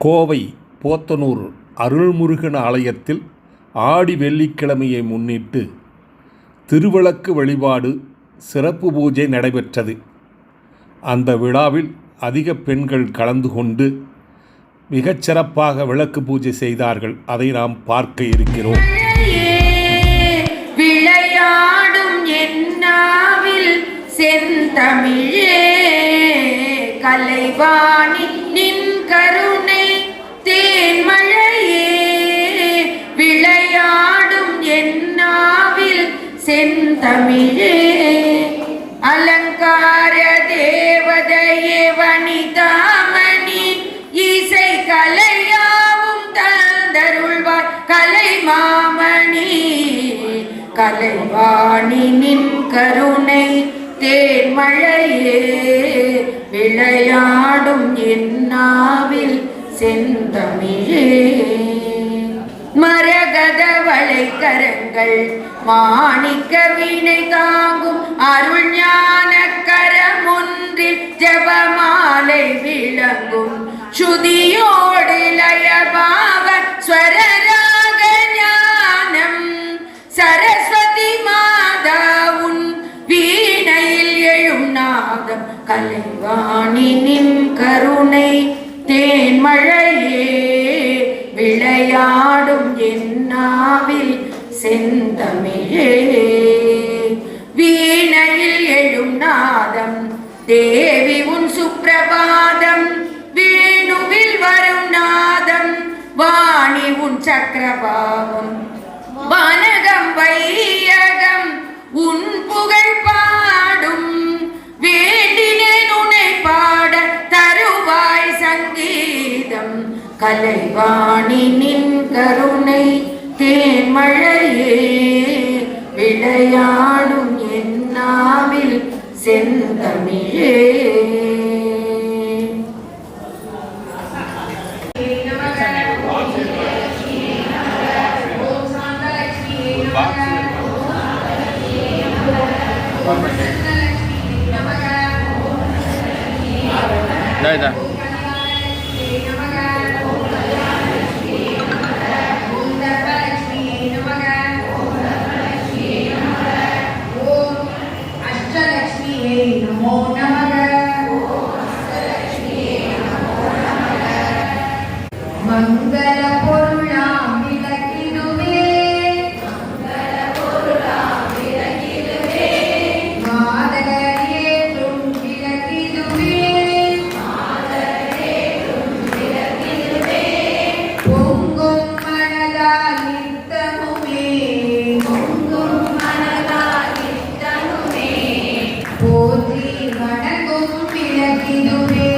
கோவை போத்தனூர் அருள்முருகன் ஆலயத்தில் ஆடி வெள்ளிக்கிழமையை முன்னிட்டு திருவிளக்கு வழிபாடு சிறப்பு பூஜை நடைபெற்றது. அந்த விழாவில் அதிக பெண்கள் கலந்து கொண்டு மிகச்சிறப்பாக விளக்கு பூஜை செய்தார்கள். அதை நாம் பார்க்க இருக்கிறோம். விளையாடும் என்னாவில் செந்தமிழே கலைவாணி நின் கருணை தேன்மழையே விளையாடும் என்னாவில் செந்தமிழே அலங்கார தேவதையே வனிதாமணி இசை கலையாவும் தந்தருள்வார் கலைமாமணி கலைவாணி நின் கருணை தேன்மழையே விளையாடும் என்னாவில் செந்தமிழே மரகத வளைக்கரங்கள் மாணிக்க வீணை தாங்கும் அருள் ஞான கரமொன்றில் ஜபமாலை விளங்கும் சுதியோடு லயபாவ ஸ்வரராக ஞானம் சரஸ்வதி மாதா உன் வீணையில் எழும் நாதம் கலைவாணி நின் கருணை தேன்மழையே விளையாடும் என்னாவில் செந்தமிழே வீணையில் எழும் நாதம் தேவி உன் சுப்பிரபாதம் வேணுவில் வரும் நாதம் வாணி உன் சக்கரபாவம் வானகம் வையகம் உன் புகழ் பாடும் வேண்டினேன் உன்னை பாட தருவாய் சங்கீதம் கலைவாணி நின் கருணை தேன்மழையே விளையாடும் என்னாவில் செந்தமிழே மங்கள பொருளாம் விளக்கிடுவே மாதரேற்றும் விளக்கிடுவே பொங்கும் மனதால் நித்தமுமே போற்றி வணங்கும் விளக்கிடுவே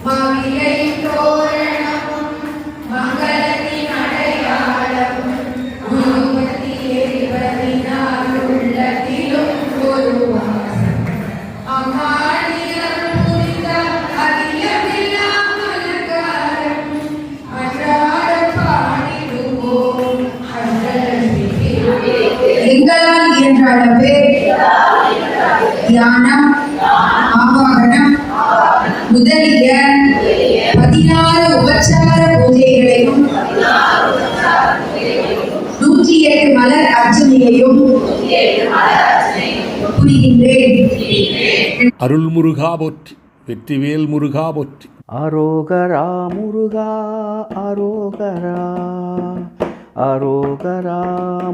மாவிலை தோரணமும் மங்களத்தின் அடையாளமும் குருமதி எரிவதினால் உள்ளத்திலும் ஒரு வாசம் அம்மாடியார் புரிந்த அதிகமில்லாமல் காரம் அன்றாட பாடிடுவோம் எங்களால் இயன்ற அளவு தியானம் ஆவாகனம் முதலிய 16 உபச்சார பூஜைகளையும் 108 மலர் அர்ச்சனையையும் புரிகின்றேன். அருள்முருகா போற்றி, வெற்றிவேல் முருகா போற்றி. அரோகரா முருகா அரோகரா, அரோகரா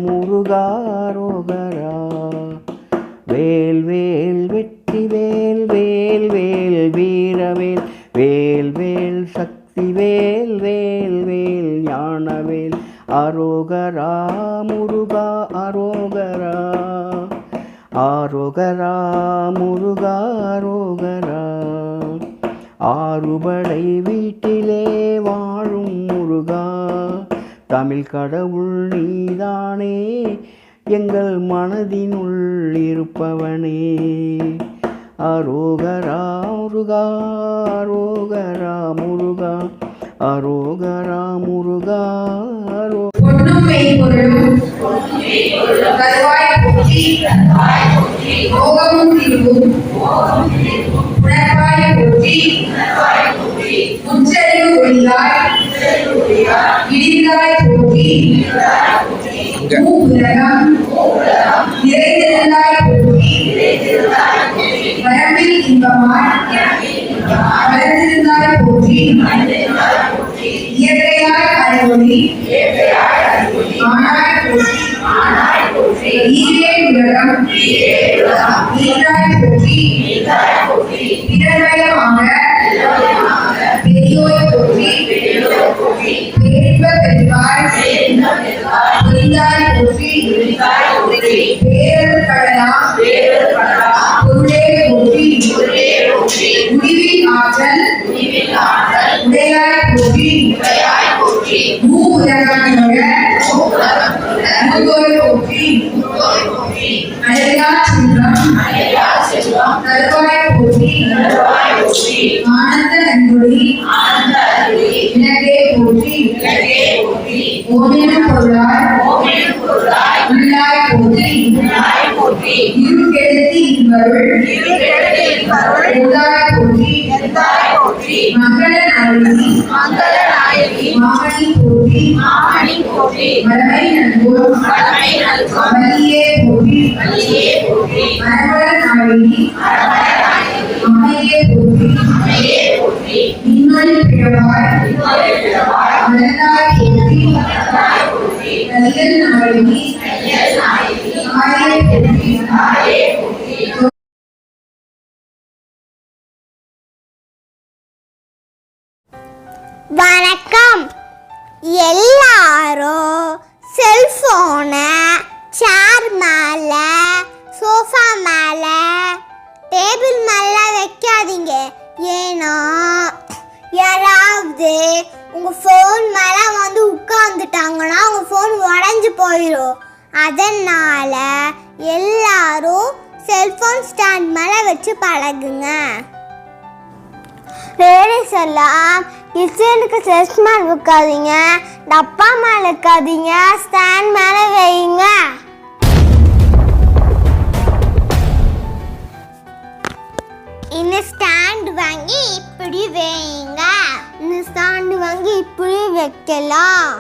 முருகா அரோகரா. வேல் வேல் வெற்றி வேல் வேல் வேல் வீரவேல் வேல் வேல் சக்தி வேல் வேல் வேல் ஞானவேல். அரோகரா முருகா அரோகரா, ஆரோகரா முருகா அரோகரா. ஆறுபடை வீட்டிலே வாழும் முருகா, தமிழ் கடவுள் நீதானே, எங்கள் மனதினுள் இருப்பவனே. அரோகரா முருகா அரோகரா முருகா, அரோகரா முருகா அரோ. பொன்னும் மெய்ப்பொருளும் கருவாய் போற்றி, மோகமும் திருவும் உணர்வாய் போற்றி, உச்சரிவு ஒளியாய் இடிந்தாய் போற்றி, மூவுலகம் நிறைந்திருந்தாய் போற்றி, வரம்பில் இன்பமாய் வளர்ந்திருந்தாய் போற்றி, இயற்கையாய் அறிவொளி ஆனாய் போற்றி, ஈரே உலகம் ஈராய் போற்றி, பிறமயமாக பெரியோய் போற்றி, பேரின்ப பெருவாய் புரிந்தாய் போற்றி, பேரல் கடலாம் பொருளே போற்றி, முடிவில் ஆற்றல் உடையாய் போற்றி, மூ உலகங்களுடைய மூதோய் போற்றி, அழையா செல்வம் தருவாய் போற்றி, ஆனந்த நன்கொடி எனக்கே போற்றி, ஓமெனும் பொருளாய் உள்ளாய் போற்றி, இருகெடுத்தி இருவருள் எந்தாய் போற்றி, மங்கள நாயகி மாமணி போற்றி, மலமை நல்கோர் வலியே போற்றி, மரவள நாயகி அம்மையே போற்றி, இன்னொரு பிறவாய் மலர்ந்தாய் போற்றி, தையல் நாயகி தாயே போற்றி. வணக்கம். எல்லாரும் செல்ஃபோனை சேர் மேலே, சோஃபா மேலே, டேபிள் மேலே வைக்காதீங்க. ஏன்னா யாராவது உங்கள் ஃபோன் மேலே வந்து உட்காந்துட்டாங்கன்னா உங்கள் ஃபோன் உடஞ்சி போயிடும். அதனால் எல்லாரும் செல்ஃபோன் ஸ்டாண்ட் மேலே வச்சு பழகுங்க. லேடிஸ் எல்லாம் கிச்சனுக்கு செஸ் மேலே வைக்காதீங்க, டப்பா மேலே வைக்காதீங்க, ஸ்டாண்ட் மேலே வைங்க. இந்த ஸ்டாண்ட் வாங்கி இப்படி வைங்க, இந்த ஸ்டாண்ட் வாங்கி இப்படி வைக்கலாம்.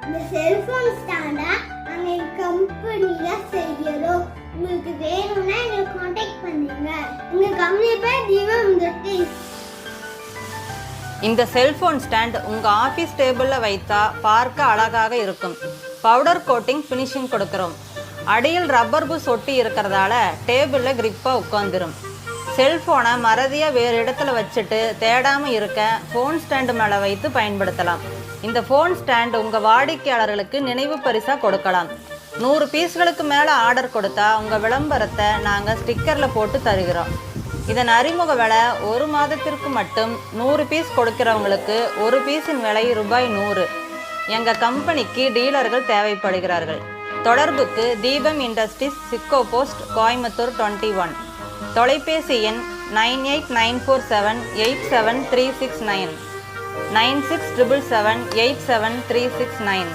இந்த செல்போன் ஸ்டாண்டை நாங்கள் கம்பெனியில் செய்யறோம். உங்களுக்கு வேணும்னா எங்களை காண்டாக்ட் பண்ணுங்க. எங்கள் கம்பெனி பேர் தீபம் ஜெட்டிஸ். இந்த செல்போன் ஸ்டாண்ட் உங்கள் ஆஃபீஸ் டேபிளில் வைத்தா பார்க்க அழகாக இருக்கும். பவுடர் கோட்டிங் ஃபினிஷிங் கொடுக்குறோம். அடியில் ரப்பர் புஷ் ஒட்டி இருக்கிறதால டேபிளில் கிரிப்பாக உட்காந்துரும். செல்ஃபோனை மறதியாக வேறு இடத்துல வச்சுட்டு தேடாமல் இருக்க ஃபோன் ஸ்டாண்டு மேலே வைத்து பயன்படுத்தலாம். இந்த ஃபோன் ஸ்டாண்ட் உங்கள் வாடிக்கையாளர்களுக்கு நினைவு பரிசாக கொடுக்கலாம். 100 பீஸ்களுக்கு மேலே ஆர்டர் கொடுத்தா உங்கள் விளம்பரத்தை நாங்கள் ஸ்டிக்கரில் போட்டு தருகிறோம். இதன் அறிமுக விலை 1 மாதத்திற்கு மட்டும். 100 பீஸ் கொடுக்கிறவங்களுக்கு ஒரு பீஸின் விலை ரூபாய் 100. எங்கள் கம்பெனிக்கு டீலர்கள் தேவைப்படுகிறார்கள். தொடர்புக்கு தீபம் இண்டஸ்ட்ரீஸ், சிக்கோ போஸ்ட், கோயம்புத்தூர் 21. தொலைபேசி எண் 9894787369, 9677787369.